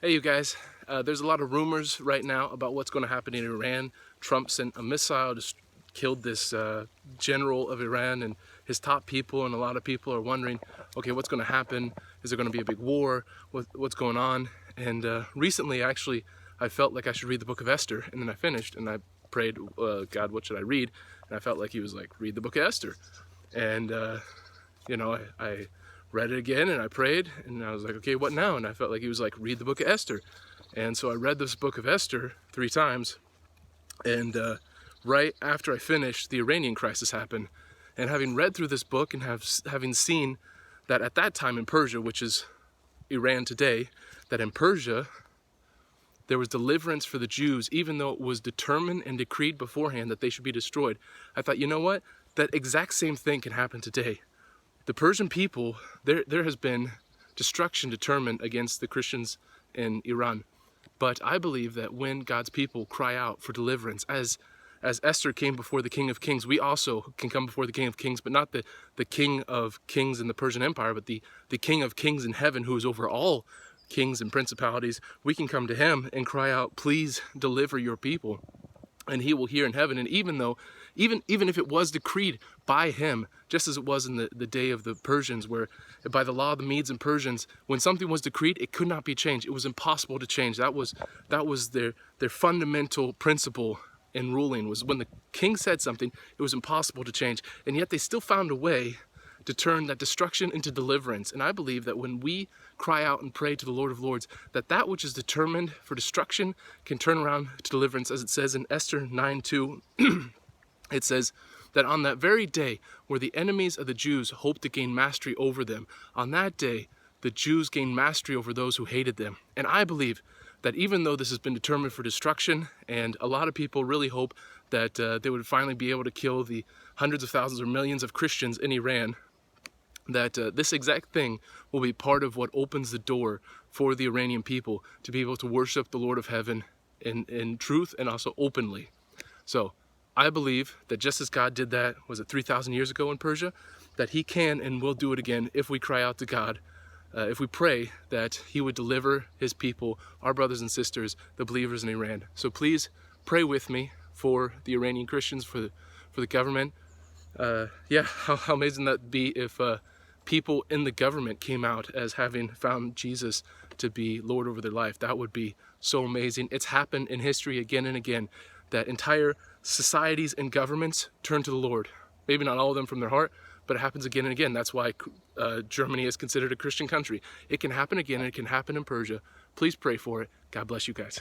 Hey you guys, there's a lot of rumors right now about what's going to happen in Iran. Trump sent a missile, just killed this general of Iran and his top people, and a lot of people are wondering, okay, what's going to happen? Is there going to be a big war? What's going on? And recently, actually, I felt like I should read the book of Esther, and then I finished, and I prayed, God, what should I read? And I felt like he was like, read the book of Esther. And, you know, I read it again and I prayed and I was like, okay, what now? And I felt like he was like, read the book of Esther. And so I read this book of Esther 3 times, and right after I finished, the Iranian crisis happened. And having read through this book and having seen that at that time in Persia, which is Iran today, that in Persia there was deliverance for the Jews, even though it was determined and decreed beforehand that they should be destroyed, I thought, you know what? That exact same thing can happen today. The Persian people, there has been destruction determined against the Christians in Iran. But I believe that when God's people cry out for deliverance, as Esther came before the King of Kings, we also can come before the King of Kings, but not the King of Kings in the Persian Empire, but the King of Kings in heaven, who is over all kings and principalities. We can come to him and cry out, please deliver your people. And he will hear in heaven. And even if it was decreed by him, just as it was in the day of the Persians, where by the law of the Medes and Persians, when something was decreed, it could not be changed. It was impossible to change. That was their fundamental principle in ruling, was when the king said something, it was impossible to change. And yet they still found a way to turn that destruction into deliverance. And I believe that when we cry out and pray to the Lord of Lords, that which is determined for destruction can turn around to deliverance. As it says in Esther 9:2, it says that on that very day where the enemies of the Jews hoped to gain mastery over them, on that day the Jews gained mastery over those who hated them. And I believe that even though this has been determined for destruction, and a lot of people really hope that they would finally be able to kill the hundreds of thousands or millions of Christians in Iran, that this exact thing will be part of what opens the door for the Iranian people to be able to worship the Lord of heaven in truth and also openly. So I believe that just as God did that, was it 3,000 years ago in Persia, that he can and will do it again if we cry out to God, if we pray that he would deliver his people, our brothers and sisters, the believers in Iran. So please pray with me for the Iranian Christians, for the government. Yeah, how amazing that would be if people in the government came out as having found Jesus to be Lord over their life. That would be so amazing. It's happened in history again and again, that entire societies and governments turn to the Lord. Maybe not all of them from their heart, but it happens again and again. That's why Germany is considered a Christian country. It can happen again, and it can happen in Persia. Please pray for it. God bless you guys.